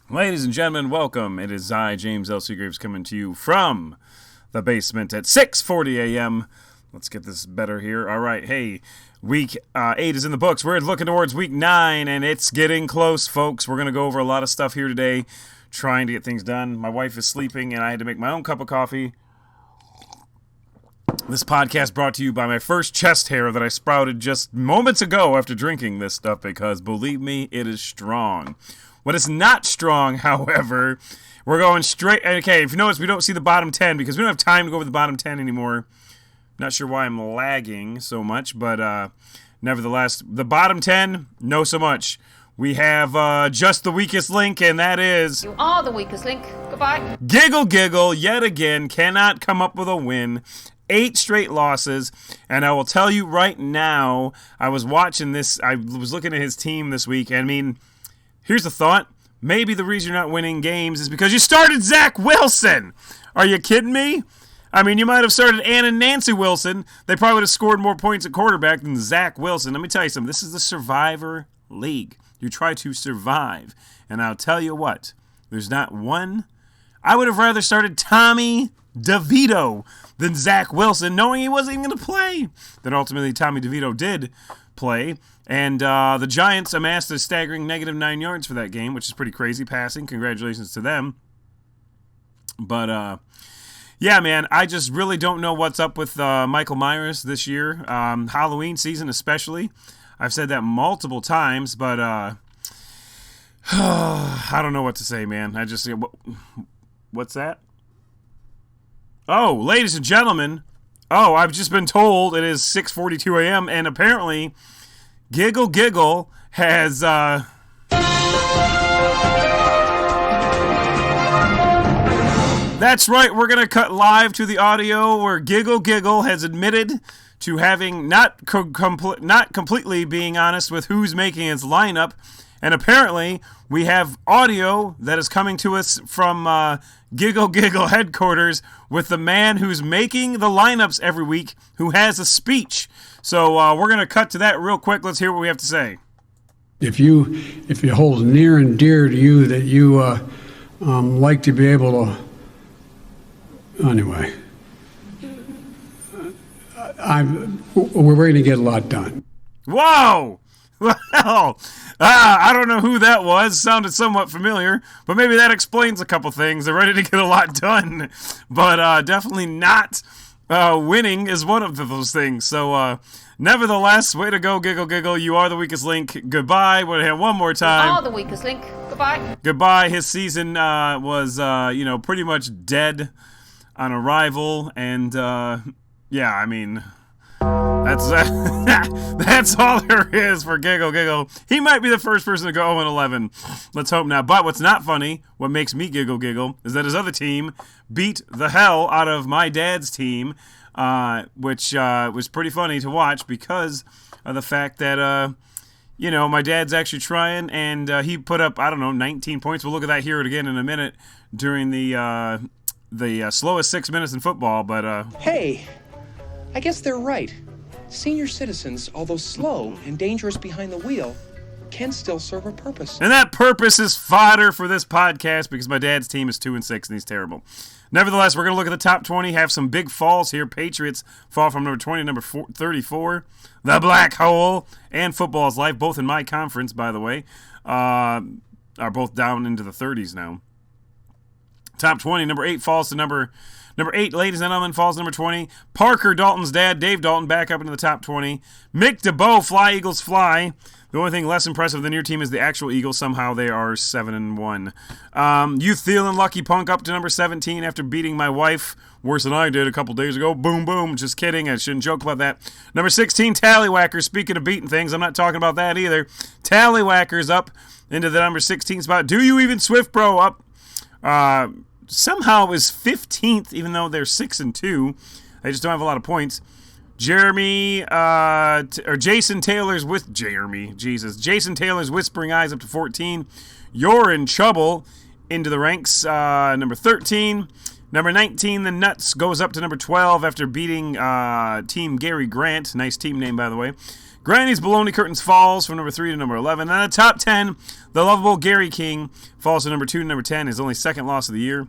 Ladies and gentlemen, welcome. It is I, James L. Seagraves, coming to you from the basement at 6:40 a.m. Let's get this better here. All right, hey, week 8 is in the books. We're looking towards week 9, and it's getting close, folks. We're going to go over a lot of stuff here today, trying to get things done. My wife is sleeping, and I had to make my own cup of coffee. This podcast brought to you by my first chest hair that I sprouted just moments ago after drinking this stuff, because, believe me, it is strong. What is not strong, however, we're going straight. Okay, if you notice, we don't see the bottom 10 because we don't have time to go over the bottom 10 anymore. Not sure why I'm lagging so much, but nevertheless, the bottom 10, no so much. We have just the weakest link, and that is... You are the weakest link. Goodbye. Giggle Giggle, yet again, cannot come up with a win. 8 straight losses, and I will tell you right now, I was watching this, I was looking at his team this week, and I mean... Here's the thought. Maybe the reason you're not winning games is because you started Zach Wilson. Are you kidding me? I mean, you might have started Ann and Nancy Wilson. They probably would have scored more points at quarterback than Zach Wilson. Let me tell you something. This is the Survivor League. You try to survive. And I'll tell you what. There's not one. I would have rather started Tommy DeVito than Zach Wilson, knowing he wasn't even going to play. Then ultimately Tommy DeVito did play. And the Giants amassed a staggering -9 yards for that game, which is pretty crazy passing. Congratulations to them. But, yeah, man, I just really don't know what's up with Michael Myers this year. Halloween season especially. I've said that multiple times, but I don't know what to say, man. I just... What's that? Oh, ladies and gentlemen. Oh, I've just been told it is 6:42 a.m., and apparently... Giggle Giggle has, That's right, we're going to cut live to the audio where Giggle Giggle has admitted to having not completely being honest with who's making his lineup, and apparently we have audio that is coming to us from Giggle Giggle headquarters with the man who's making the lineups every week, who has a speech. So we're going to cut to that real quick. Let's hear what we have to say. If you hold near and dear to you that you like to be able to... Anyway, we're going to get a lot done. Whoa! Well, I don't know who that was. Sounded somewhat familiar, but maybe that explains a couple things. They're ready to get a lot done, but definitely not winning is one of those things. So, nevertheless, way to go, Giggle Giggle. You are the weakest link. Goodbye. We'll have one more time. You are the weakest link. Goodbye. Goodbye. His season was, pretty much dead on arrival, and yeah, I mean... That's all there is for Giggle Giggle. He might be the first person to go 0-11. Let's hope not. But what's not funny, what makes me Giggle Giggle, is that his other team beat the hell out of my dad's team, which was pretty funny to watch because of the fact that, my dad's actually trying, and he put up, 19 points. We'll look at that here again in a minute during the slowest 6 minutes in football. But Hey, I guess they're right. Senior citizens, although slow and dangerous behind the wheel, can still serve a purpose. And that purpose is fodder for this podcast because my dad's team is 2-6 and he's terrible. Nevertheless, we're going to look at the top 20, have some big falls here. Patriots fall from number 20 to number 34. The Black Hole and Football's Life, both in my conference, by the way, are both down into the 30s now. Top 20, number 8 falls to number 8, ladies and gentlemen, falls number 20. Parker Dalton's dad, Dave Dalton, back up into the top 20. Mick DeBow, Fly Eagles Fly. The only thing less impressive than your team is the actual Eagles. Somehow they are 7-1. You Thielen Lucky Punk up to number 17 after beating my wife worse than I did a couple days ago. Boom, boom. Just kidding. I shouldn't joke about that. Number 16, Tallywhacker. Speaking of beating things, I'm not talking about that either. Tallywhacker's up into the number 16 spot. Do you even Swift Bro up? Somehow is 15th, even though they're 6-2. They just don't have a lot of points. Jason Taylor's with Jason Taylor's Whispering Eyes up to 14. You're in trouble into the ranks. Number 13. Number 19, the Nuts goes up to number 12 after beating Team Gary Grant. Nice team name, by the way. Granny's Baloney Curtains falls from number 3 to number 11. And the top 10, the lovable Gary King falls from number 2 to number 10. His only second loss of the year.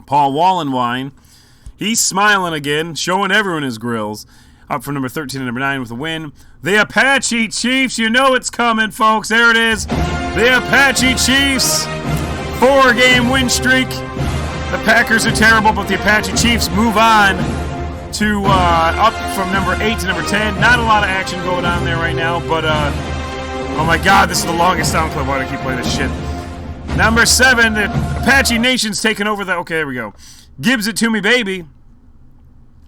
Paul Wallenwine, he's smiling again, showing everyone his grills. Up from number 13 to number 9 with a win. The Apache Chiefs, you know it's coming, folks. There it is. The Apache Chiefs, 4-game win streak. The Packers are terrible, but the Apache Chiefs move on to up from number 8 to number 10. Not a lot of action going on there right now, but oh my God, this is the longest sound clip. Why do I keep playing this shit? Number 7, the Apache Nation's taking over the. Okay, there we go. Gives It To Me Baby.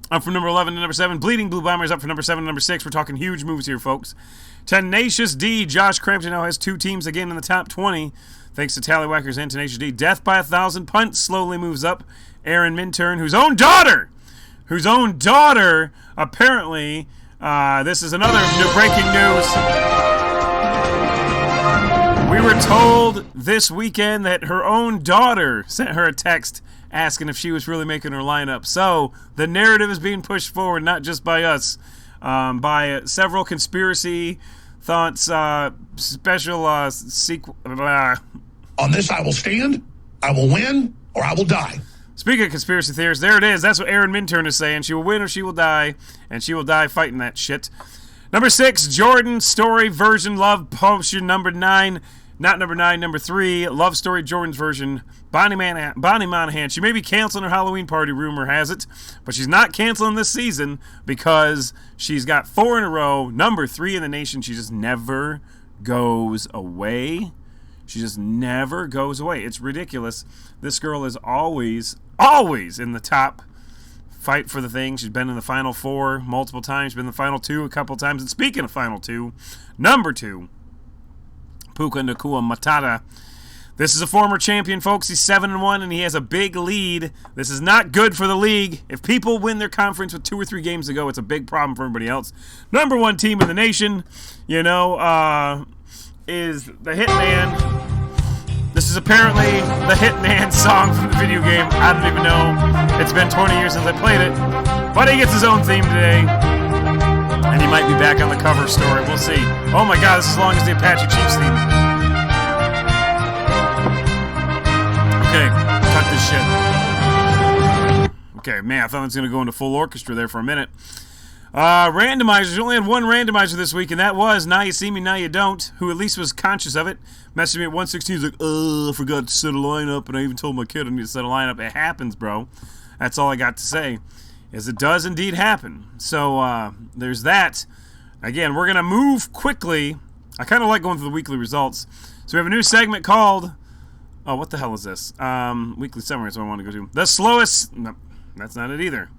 Up from number 11 to number 7. Bleeding Blue Bombers up from number 7 to number 6. We're talking huge moves here, folks. Tenacious D. Josh Crampton now has 2 teams again in the top 20. Thanks to Tallywhackers and Tenacious D. Death by 1,000. Punt slowly moves up. Aaron Minturn, whose own daughter, apparently, this is another new breaking news. We were told this weekend that her own daughter sent her a text asking if she was really making her lineup. So the narrative is being pushed forward, not just by us, by several conspiracy thoughts, special sequel. On this I will stand, I will win, or I will die. Speaking of conspiracy theories, there it is. That's what Aaron Minturn is saying. She will win or she will die, and she will die fighting that shit. Number 6, Jordan Story version Love Potion. Number 9, not number 9, number 3, Love Story Jordan's version. Bonnie Monahan. She may be canceling her Halloween party, rumor has it, but she's not canceling this season because she's got 4 in a row. Number 3 in the nation. She just never goes away. She just never goes away. It's ridiculous. This girl is always in the top. Fight for the thing. She's been in the Final 4 multiple times. She's been in the Final 2 a couple times. And speaking of Final 2, number 2, Puka Nacua Matata. This is a former champion, folks. He's 7-1, and he has a big lead. This is not good for the league. If people win their conference with 2 or 3 games to go, it's a big problem for everybody else. Number 1 team in the nation, is the Hitman. This is apparently the Hitman song from the video game. I don't even know. It's been 20 years since I played it. But he gets his own theme today. And he might be back on the cover story. We'll see. Oh my God, this is as long as the Apache Chiefs theme. Okay, cut this shit. Okay, man, I thought it was going to go into full orchestra there for a minute. Randomizers. You only had 1 randomizer this week, and that was Now You See Me, Now You Don't, who at least was conscious of it. Messaged me at 116. He's like, I forgot to set a lineup, and I even told my kid I need to set a lineup. It happens, bro. That's all I got to say, is it does indeed happen. So there's that. Again, we're going to move quickly. I kind of like going through the weekly results. So we have a new segment called, oh, what the hell is this? Weekly summary is what I want to go to. The slowest, no, that's not it either.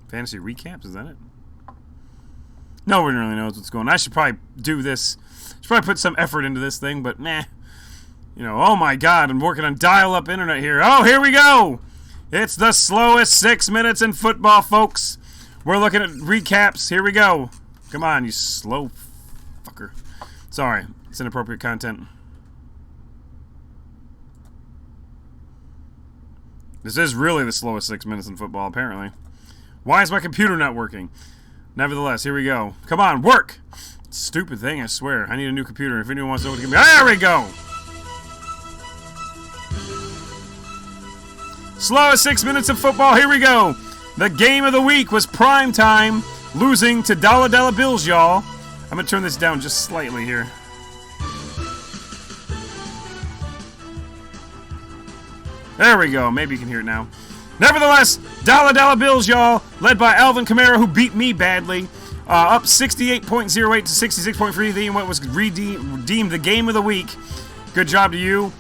Fantasy recaps, is that it? No one really knows what's going on. I should probably do this. Should probably put some effort into this thing, but meh. Oh my God, I'm working on dial-up internet here. Oh, here we go. It's the slowest 6 minutes in football, folks. We're looking at recaps. Here we go. Come on, you slow fucker. Sorry, it's inappropriate content. This is really the slowest 6 minutes in football, apparently. Why is my computer not working? Nevertheless, here we go. Come on, work! Stupid thing, I swear. I need a new computer. If anyone wants to know what to give me... There we go! Slowest 6 minutes of football, here we go! The game of the week was prime time, losing to dollar bills, y'all. I'm going to turn this down just slightly here. There we go. Maybe you can hear it now. Nevertheless, dollar bills, y'all, led by Alvin Kamara, who beat me badly. Up 68.08 to 66.3. Then what was redeemed the game of the week. Good job to you.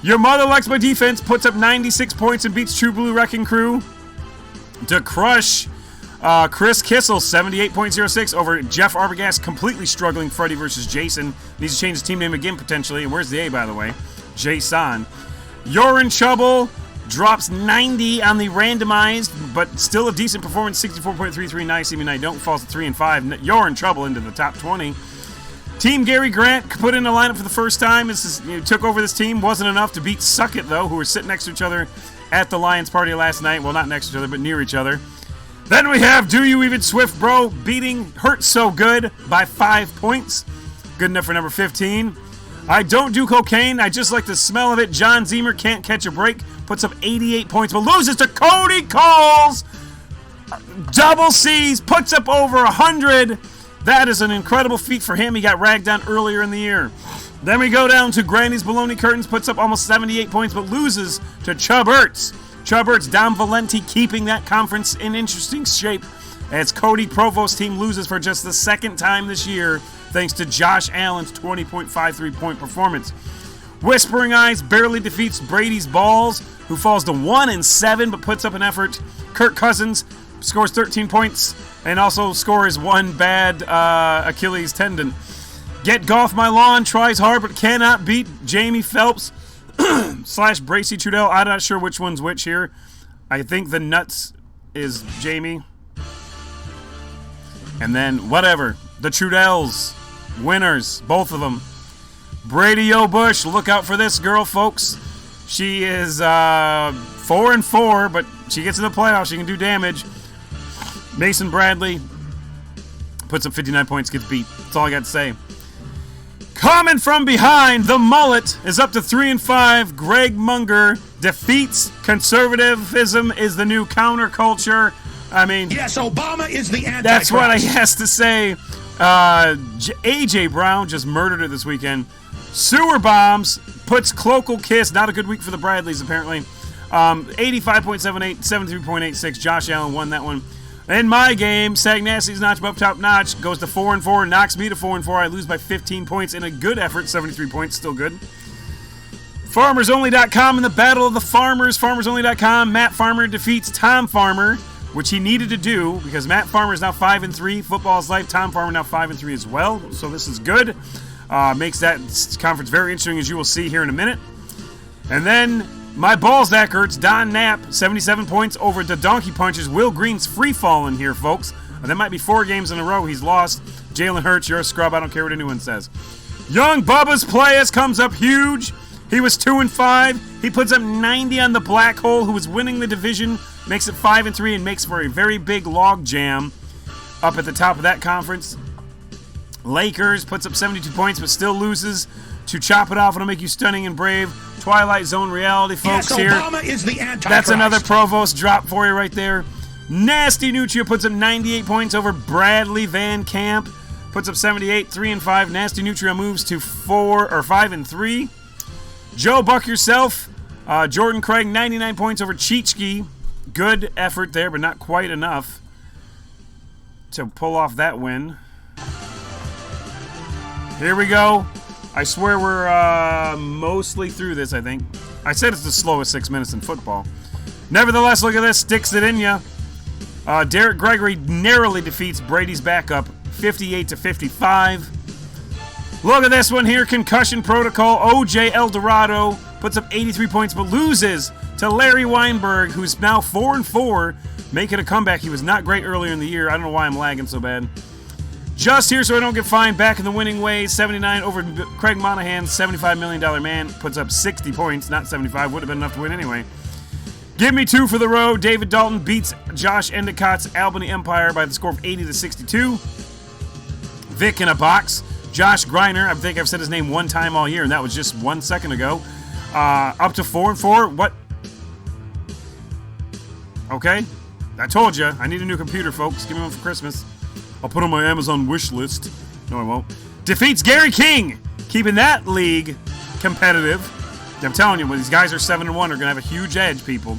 Your mother likes my defense. Puts up 96 points and beats True Blue Wrecking Crew to crush Chris Kissel, 78.06 over Jeff Arbogast, completely struggling Freddy versus Jason. Needs to change his team name again, potentially. Where's the A, by the way? Jason. You're in trouble. Drops 90 on the randomized, but still a decent performance. 64.33. Nice. Even I don't. Falls to 3 and 5. You're in trouble into the top 20. Team Gary Grant put in a lineup for the first time. Took over this team. Wasn't enough to beat Suck It, though, who were sitting next to each other at the Lions party last night. Well, not next to each other, but near each other. Then we have Do You Even Swift Bro beating Hurt So Good by 5 points. Good enough for number 15. I Don't Do Cocaine. I Just Like the Smell of It. John Zemer Can't Catch a Break. Puts up 88 points, but loses to Cody Coles. Double C's. Puts up over 100. That is an incredible feat for him. He got ragged down earlier in the year. Then we go down to Granny's Baloney Curtains. Puts up almost 78 points, but loses to Chubb Ertz. Chubb Ertz, Dom Valenti keeping that conference in interesting shape as Cody Provost's team loses for just the second time this year thanks to Josh Allen's 20.53-point performance. Whispering Eyes barely defeats Brady's Balls, who falls to 1-7 but puts up an effort. Kirk Cousins scores 13 points and also scores one bad Achilles tendon. Get Golf My Lawn tries hard but cannot beat Jamie Phelps / Bracy Trudell. I'm not sure which one's which here. I think the nuts is Jamie. And then whatever. The Trudells. Winners. Both of them. Brady O'Bush. Look out for this girl, folks. She is 4-4, but she gets in the playoffs. She can do damage. Mason Bradley puts up 59 points, gets beat. That's all I got to say. Coming from behind, the mullet is up to 3-5. Greg Munger defeats conservatism is the new counterculture. I mean, yes, Obama is the Antichrist. That's what I has to say. AJ Brown just murdered it this weekend. Sewer Bombs puts Cloacal Kiss. Not a good week for the Bradleys, apparently. 85.78, 73.86. Josh Allen won that one. In my game, Sagnassi's notch above top notch goes to 4-4, knocks me to 4-4. I lose by 15 points in a good effort, 73 points, still good. FarmersOnly.com in the Battle of the Farmers. FarmersOnly.com. Matt Farmer defeats Tom Farmer, which he needed to do because Matt Farmer is now 5-3. Football's life. Tom Farmer now 5-3 as well. So this is good. Makes that conference very interesting, as you will see here in a minute. And then my balls that hurts. Don Knapp, 77 points over the Donkey Punches. Will Green's free falling here, folks. That might be 4 games in a row he's lost. Jalen Hurts, you're a scrub. I don't care what anyone says. Young Bubba's Players comes up huge. He was 2-5. He puts up 90 on the Black Hole, who was winning the division. Makes it 5-3 and makes for a very big log jam up at the top of that conference. Lakers puts up 72 points but still loses to Chop It Off. It'll make you stunning and brave. Twilight Zone reality, folks. Yes, here. Obama is the Antichrist. That's another Provost drop for you right there. Nasty Nutria puts up 98 points over Bradley Van Camp. Puts up 78, 3-5. Nasty Nutria moves to 5-3. Joe Buck yourself. Jordan Craig, 99 points over Cheechki. Good effort there, but not quite enough to pull off that win. Here we go. I swear we're mostly through this, I think. I said it's the slowest 6 minutes in football. Nevertheless, look at this. Sticks it in ya. Derek Gregory narrowly defeats Brady's backup, 58-55. Look at this one here. Concussion Protocol. OJ Eldorado puts up 83 points, but loses to Larry Weinberg, who's now 4-4, making a comeback. He was not great earlier in the year. I don't know why I'm lagging so bad. Just here so I don't get fined, back in the winning ways. 79 over Craig Monahan's $75 million man. Puts up 60 points, not 75. Would have been enough to win anyway. Give me 2 for the road. David Dalton beats Josh Endicott's Albany Empire by the score of 80-62. Vic in a box. Josh Griner, I think I've said his name one time all year, and that was just 1 second ago. Up to 4-4. What? Okay. I told you. I need a new computer, folks. Give me one for Christmas. I'll put on my Amazon wish list. No, I won't. Defeats Gary King, keeping that league competitive. I'm telling you, when these guys are 7-1, they're going to have a huge edge, people.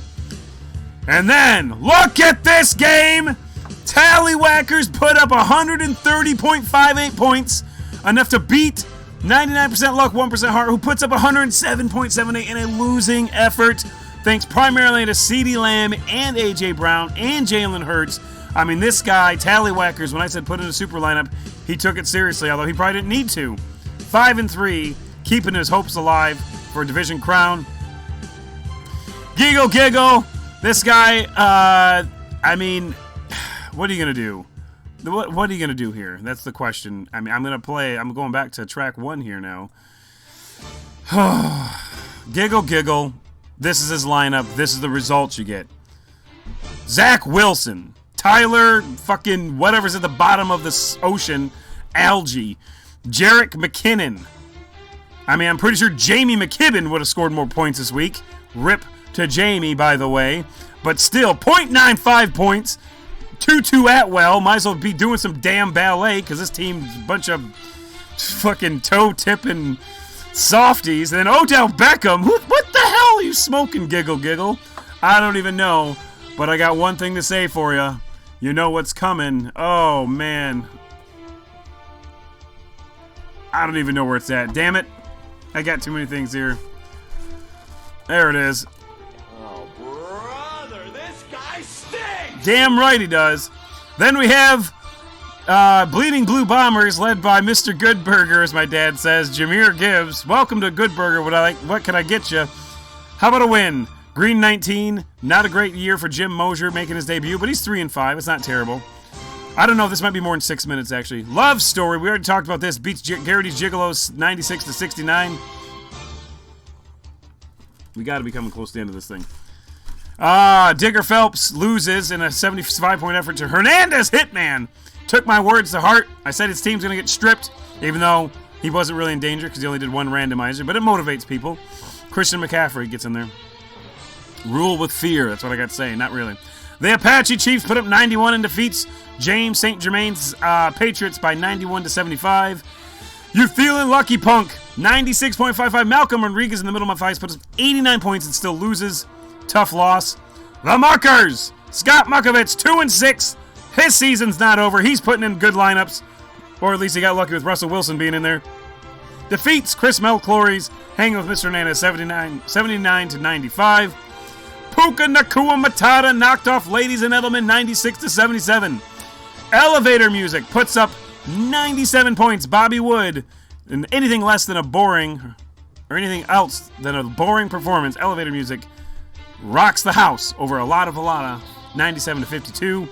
And then, look at this game. Tallywhackers put up 130.58 points, enough to beat 99% luck, 1% heart, who puts up 107.78 in a losing effort, thanks primarily to CeeDee Lamb and A.J. Brown and Jalen Hurts. I mean, this guy, Tallywhackers, when I said put in a super lineup, he took it seriously, although he probably didn't need to. 5-3, keeping his hopes alive for a division crown. Giggle Giggle, this guy, I mean, what are you going to do? What are you going to do here? That's the question. I mean, I'm going back to track 1 here now. Giggle Giggle, this is his lineup. This is the results you get. Zach Wilson, Tyler fucking whatever's at the bottom of this ocean, algae. Jarek McKinnon. I mean, I'm pretty sure Jamie McKibben would have scored more points this week. Rip to Jamie, by the way. But still, 0.95 points. 2-2 Atwell. Might as well be doing some damn ballet because this team's a bunch of fucking toe-tipping softies. And then Odell Beckham. What the hell are you smoking, Giggle Giggle? I don't even know. But I got one thing to say for you. You know what's coming. Oh, man. I don't even know where it's at. Damn it. I got too many things here. There it is. Oh, brother, this guy stinks! Damn right he does. Then we have Bleeding Blue Bombers led by Mr. Goodburger, as my dad says. Jameer Gibbs. Welcome to Goodburger. What can I get you? How about a win? Green 19. Not a great year for Jim Mosier making his debut, but he's 3-5. It's not terrible. I don't know. This might be more than 6 minutes, actually. Love Story. We already talked about this. Beats Garrity's Gigolos 96-69. We got to be coming close to the end of this thing. Digger Phelps loses in a 75-point effort to Hernandez Hitman. Took my words to heart. I said his team's going to get stripped, even though he wasn't really in danger because he only did one randomizer. But it motivates people. Christian McCaffrey gets in there. Rule with fear. That's what I got to say. Not really. The Apache Chiefs put up 91 and defeats James St. Germain's Patriots by 91-75. You feeling lucky, punk? 96.55. Malcolm Rodriguez in the middle of my fights puts up 89 points and still loses. Tough loss. The Muckers. Scott Muckovitz, 2-6. His season's not over. He's putting in good lineups. Or at least he got lucky with Russell Wilson being in there. Defeats Chris Melclories, hanging with Mr. Hernandez 79-95. Puka Nakua Matata knocked off Ladies and Edelman 96-77. Elevator Music puts up 97 points. Bobby Wood, and anything less than a boring, or anything else than a boring performance, Elevator Music rocks the house over a lot of 97-52.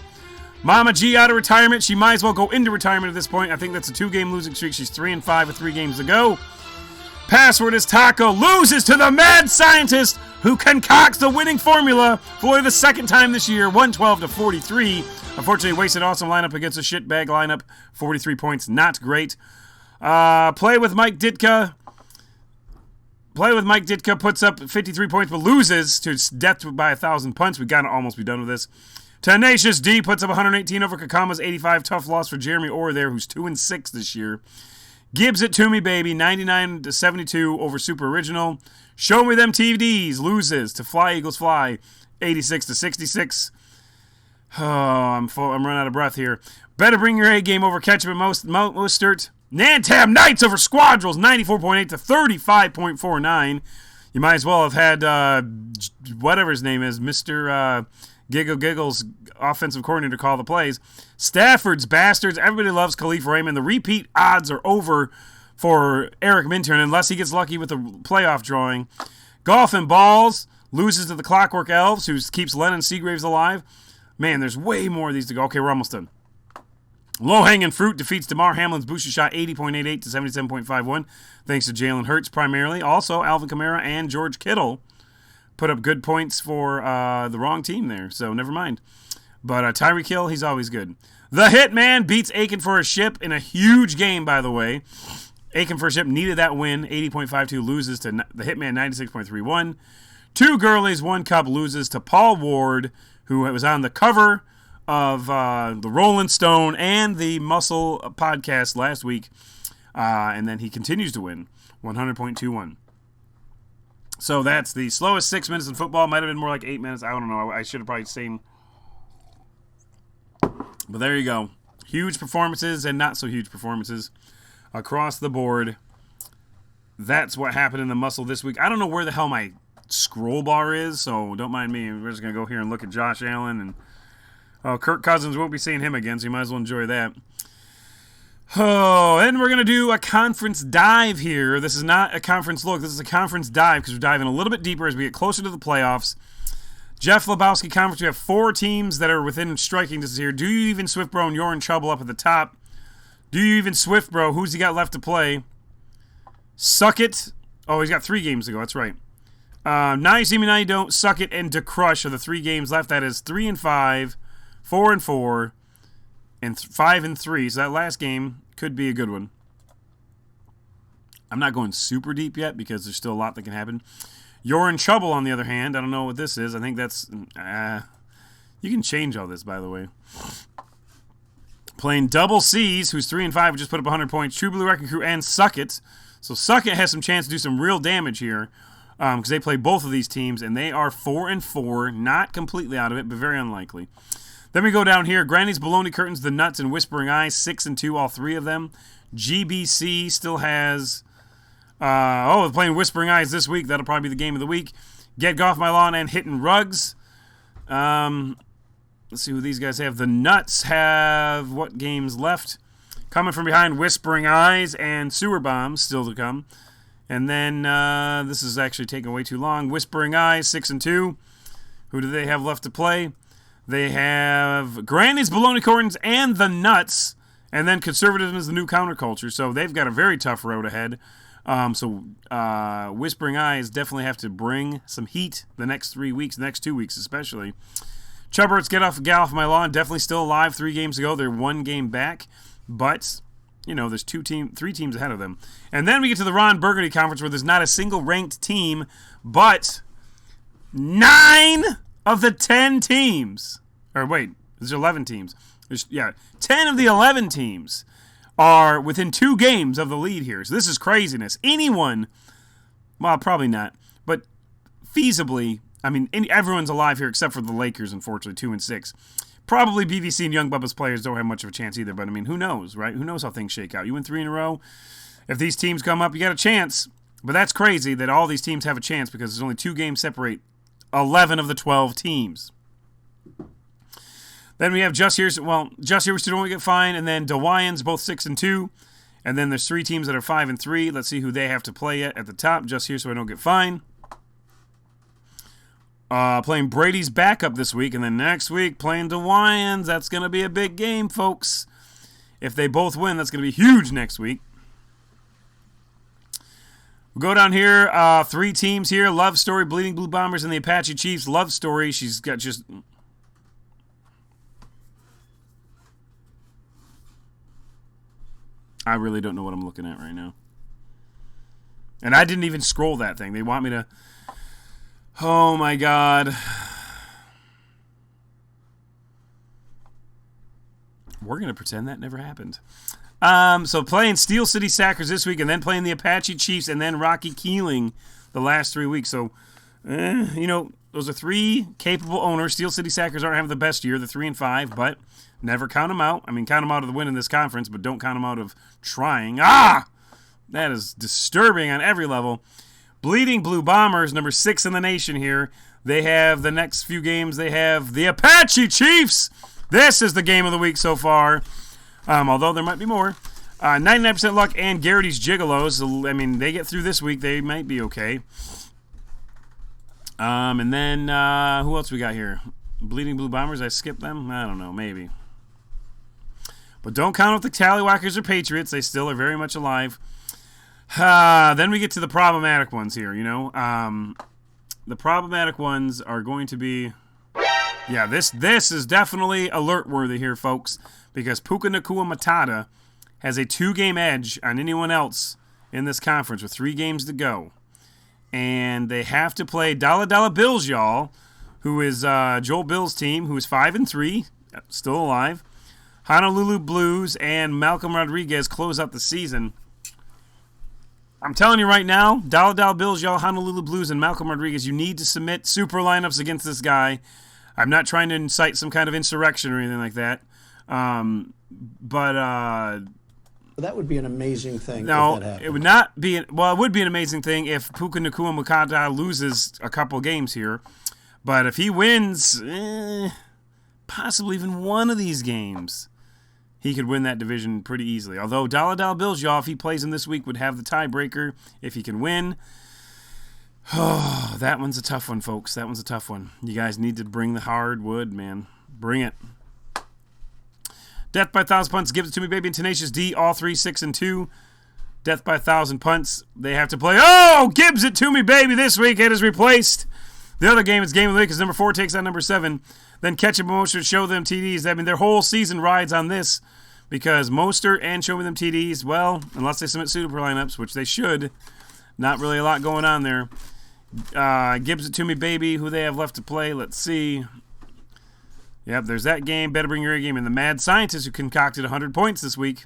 Mama G out of retirement. She might as well go into retirement at this point. I think that's a 2-game losing streak. She's 3-5 with 3 games to go. Password is Taco. Loses to the mad scientist who concocts the winning formula for the second time this year, 112-43. Unfortunately, wasted awesome lineup against a shitbag lineup. 43 points, not great. Play with Mike Ditka. Puts up 53 points, but loses to death by 1,000 punts. We gotta almost be done with this. Tenacious D puts up 118 over Kakama's 85. Tough loss for Jeremy Orr there, who's 2-6 this year. Gibbs it to me, baby. 99-72 over Super Original. Show me them TVDs. Loses to Fly Eagles Fly. 86-66. Oh, I'm running out of breath here. Better bring your A game over Ketchup and Mostert. Nantab Knights over Squadrels. 94.8-35.49. You might as well have had whatever his name is, Mr. Giggle Giggle's offensive coordinator call the plays. Stafford's Bastards. Everybody loves Khalif Raymond. The repeat odds are over for Eric Minturn unless he gets lucky with the playoff drawing. Golf and Balls loses to the Clockwork Elves, who keeps Lennon Seagraves alive. Man, there's way more of these to go. Okay, we're almost done. Low-hanging fruit defeats DeMar Hamlin's booster shot 80.88 to 77.51, thanks to Jalen Hurts primarily. Also, Alvin Kamara and George Kittle put up good points for the wrong team there, so never mind. But Tyreek Hill, he's always good. The Hitman beats Aiken for a Ship in a huge game, by the way. Aiken for a Ship needed that win. 80.52 loses to the Hitman 96.31. 2 Girlies, 1 Cup loses to Paul Ward, who was on the cover of the Rolling Stone and the MUSL Podcast last week. And then he continues to win. 100.21. So that's the slowest 6 minutes in football. Might have been more like 8 minutes. I don't know. I should have probably seen. But there you go. Huge performances and not so huge performances across the board. That's what happened in the MUSL this week. I don't know where the hell my scroll bar is, so don't mind me. We're just going to go here and look at Josh Allen. And Kirk Cousins, won't be seeing him again, so you might as well enjoy that. Oh, and we're going to do a conference dive here. This is not a conference look. This is a conference dive because we're diving a little bit deeper as we get closer to the playoffs. Jeff Lebowski Conference, we have 4 teams that are within striking distance here. Do you even Swiftbro, and you're in trouble up at the top. Do you even Swiftbro? Who's he got left to play? Suck It. Oh, he's got 3 games to go. That's right. Now You See Me, Now You Don't, Suck It, and To Crush are the 3 games left. That is 3-5 4-4, and 5-3. So that last game could be a good one. I'm not going super deep yet because there's still a lot that can happen. You're in trouble, on the other hand. I don't know what this is. I think that's... you can change all this, by the way. Playing Double C's, who's 3-5, who just put up 100 points. True Blue Wrecking Crew and Suck It. So Suck It has some chance to do some real damage here because they play both of these teams, and they are 4-4. Not completely out of it, but very unlikely. Then we go down here. Granny's Baloney Curtains, The Nuts, and Whispering Eyes, 6-2, all three of them. GBC still has... they're playing Whispering Eyes this week. That'll probably be the game of the week. Get Off My Lawn and Hittin' Rugs. Let's see who these guys have. The Nuts have what games left? Coming from behind, Whispering Eyes and Sewer Bombs still to come. And then this is actually taking way too long. Whispering Eyes, 6-2. Who do they have left to play? They have Granny's Baloney Curtains and The Nuts. And then Conservatism is the New Counterculture. So they've got a very tough road ahead. Whispering Eyes definitely have to bring some heat the next 3 weeks, the next 2 weeks especially. Chubberts Get Off My Lawn, definitely still alive. 3 games to go. They're 1 game back. But, there's 3 teams ahead of them. And then we get to the Ron Burgundy Conference where there's not a single ranked team, but 9 of the 10 teams. Or wait, there's 11 teams. 10 of the 11 teams are within 2 games of the lead here. So this is craziness. Anyone, well, probably not, but feasibly, everyone's alive here except for the Lakers, unfortunately, 2-6. Probably BVC and Young Bubba's players don't have much of a chance either, but who knows, right? Who knows how things shake out? You win 3 in a row. If these teams come up, you got a chance. But that's crazy that all these teams have a chance because there's only 2 games separate 11 of the 12 teams. Then we have Just Here we still don't get fine, and then DeWians, both 6-2. And then there's 3 teams that are 5-3. Let's see who they have to play at the top. Just Here so I don't get fined. Playing Brady's backup this week, and then next week playing DeWians. That's going to be a big game, folks. If they both win, that's going to be huge next week. We'll go down here. 3 teams here. Love Story, Bleeding Blue Bombers, and the Apache Chiefs. Love Story, she's got just... I really don't know what I'm looking at right now. And I didn't even scroll that thing. They want me to... Oh, my God. We're going to pretend that never happened. So playing Steel City Sackers this week, and then playing the Apache Chiefs, and then Rocky Keeling the last 3 weeks. So, those are 3 capable owners. Steel City Sackers aren't having the best year. They're 3-5, but never count them out. Count them out of the win in this conference, but don't count them out of trying. That is disturbing on every level. Bleeding Blue Bombers, number 6 in the nation here. They have the next few games. They have the Apache Chiefs. This is the game of the week so far, although there might be more. 99% luck and Garrity's Gigolos. They get through this week. They might be okay. And then who else we got here? Bleeding Blue Bombers. I skipped them? I don't know. Maybe. But don't count out the Tallywhackers or Patriots. They still are very much alive. Then we get to the problematic ones here, The problematic ones are going to be... Yeah, this is definitely alert-worthy here, folks, because Puka Nakua Matata has a 2-game edge on anyone else in this conference with 3 games to go. And they have to play Dollar Dollar Bills, y'all, who is Joel Bill's team, who is 5-3, still alive. Honolulu Blues and Malcolm Rodriguez close out the season. I'm telling you right now, Dollar Dollar Bills, y'all, Honolulu Blues, and Malcolm Rodriguez, you need to submit super lineups against this guy. I'm not trying to incite some kind of insurrection or anything like that. But that would be an amazing thing. No, if that happened. It would not be. Well, it would be an amazing thing if Puka Nakua Makata loses a couple games here. But if he wins, possibly even one of these games, he could win that division pretty easily. Although Dollar Dollar Bills, y'all, if he plays him this week, would have the tiebreaker if he can win. Oh, that one's a tough one, folks. That one's a tough one. You guys need to bring the hardwood, man. Bring it. Death by 1,000 Punts, Gives It To Me, Baby, and Tenacious D, all 3 6-2. Death by 1,000 Punts, they have to play. Oh, Gives It To Me, Baby, this week. It is replaced. The other game is Game of the Week because number 4 takes on number 7. then Ketchup and Mostert, show them TDs. I mean, their whole season rides on this because Mostert and show me them TDs, well, unless they submit super lineups, which they should, not really a lot going on there. Gibbs it to me, baby. Who they have left to play? Let's see. Yep, there's that game. Better bring your A game. And the Mad Scientist who concocted 100 points this week.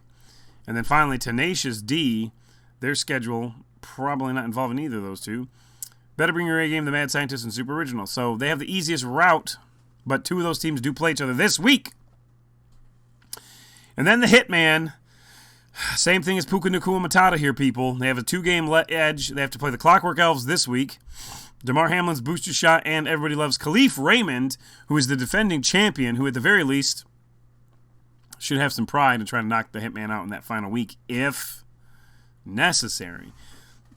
And then finally, Tenacious D. Their schedule probably not involving either of those two. Better bring your A game, the Mad Scientist, and Super Original. So they have the easiest route, but two of those teams do play each other this week. And then the Hitman. Same thing as Puka Nacua Matata here, people. They have a 2-game edge. They have to play the Clockwork Elves this week. DeMar Hamlin's booster shot, and everybody loves Khalif Raymond, who is the defending champion, who at the very least should have some pride in trying to knock the Hitman out in that final week, if necessary.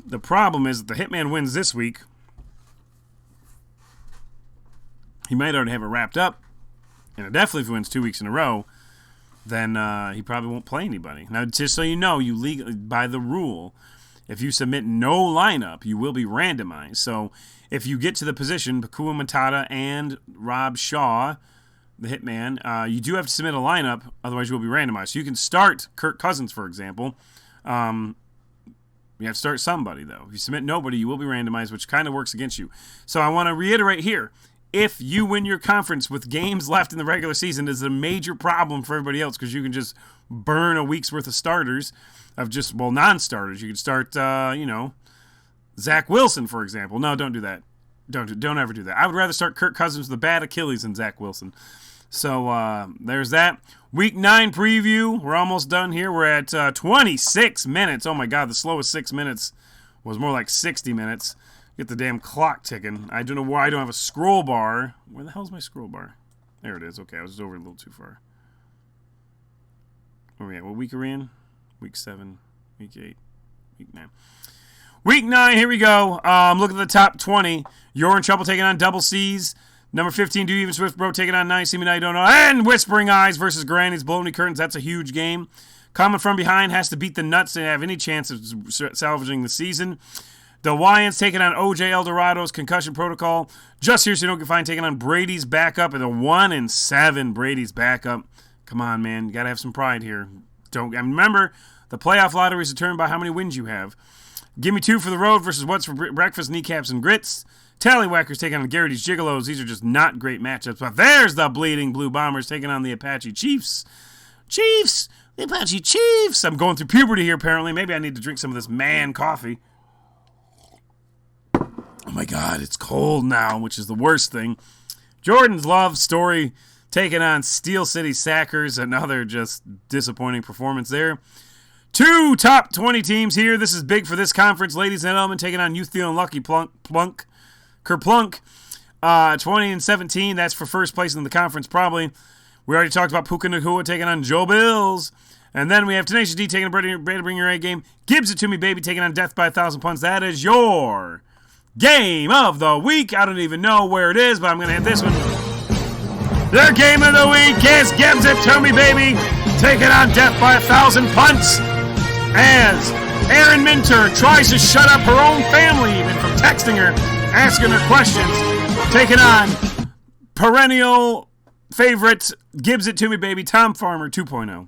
The problem is that the Hitman wins this week. He might already have it wrapped up, and definitely if he wins 2 weeks in a row, then he probably won't play anybody. Now, just so you know, you legally, by the rule, if you submit no lineup, you will be randomized. So if you get to the position, Pakua Matata and Rob Shaw, the Hitman, you do have to submit a lineup, otherwise you will be randomized. So you can start Kirk Cousins, for example. You have to start somebody, though. If you submit nobody, you will be randomized, which kind of works against you. So I want to reiterate here. If you win your conference with games left in the regular season, it's a major problem for everybody else because you can just burn a week's worth of starters of just, well, non-starters. You could start, Zach Wilson, for example. No, don't do that. Don't ever do that. I would rather start Kirk Cousins with a bad Achilles than Zach Wilson. So there's that. Week 9 preview. We're almost done here. We're at 26 minutes. Oh, my God. The slowest 6 minutes was more like 60 minutes. Get the damn clock ticking. I don't know why I don't have a scroll bar. Where the hell's my scroll bar? There it is. Okay, I was over a little too far. Where are we at? What week are we in? Week 7, week 8, week 9. Week 9, here we go. Look at the top 20. You're in trouble taking on Double C's. Number 15, Do You Even Swift Bro taking on 9. See Me Now You Don't Know. And Whispering Eyes versus Granny's Baloney Curtains. That's a huge game. Coming from behind has to beat the Nuts to have any chance of salvaging the season. The Wyans taking on OJ Eldorado's Concussion Protocol. Just Here So You Don't Get Fined taking on Brady's backup. And the 1-7 Brady's backup. Come on, man. You got to have some pride here. And remember, the playoff lottery is determined by how many wins you have. Give Me 2 for the road versus What's for Breakfast, Kneecaps, and Grits. Tallywhackers taking on Garrity's Gigolos. These are just not great matchups. But there's the Bleeding Blue Bombers taking on the Apache Chiefs. Chiefs! The Apache Chiefs! I'm going through puberty here, apparently. Maybe I need to drink some of this man coffee. Oh, my God, it's cold now, which is the worst thing. Jordan's Love Story taking on Steel City Sackers. Another just disappointing performance there. 2 top 20 teams here. This is big for this conference. Ladies and gentlemen, taking on Youth Theo and Lucky Kerplunk. 20-17, that's for first place in the conference probably. We already talked about Puka Nacua taking on Joe Bills. And then we have Tenacious D taking a Better Bring Your A game. Gibbs It To Me Baby taking on Death by 1,000 Punts. That is your game of the week. I don't even know where it is, but I'm going to hit this one. Their game of the week is Gibbs It To Me Baby taking on Death by 1,000 Punts as Erin Minter tries to shut up her own family even from texting her, asking her questions, taking on perennial favorite Gibbs It To Me Baby Tom Farmer 2.0.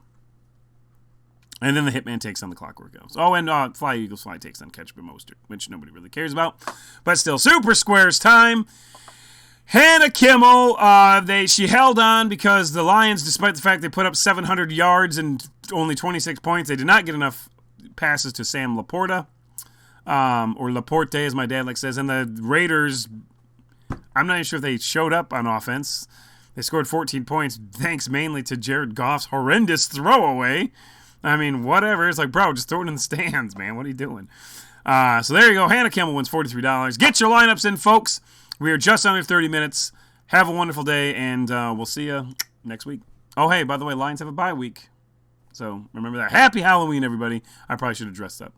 And then the Hitman takes on the Clockwork Elves. Oh, and Fly Eagles Fly takes on Ketchup and Mostert, which nobody really cares about. But still, Super Squares time. Hannah Kimmel, she held on because the Lions, despite the fact they put up 700 yards and only 26 points, they did not get enough passes to Sam Laporta, or Laporte, as my dad says. And the Raiders, I'm not even sure if they showed up on offense. They scored 14 points, thanks mainly to Jared Goff's horrendous throwaway. I mean, whatever. It's like, bro, just throw it in the stands, man. What are you doing? So there you go. Hannah Kimmel wins $43. Get your lineups in, folks. We are just under 30 minutes. Have a wonderful day, and we'll see you next week. Oh, hey, by the way, Lions have a bye week. So remember that. Happy Halloween, everybody. I probably should have dressed up.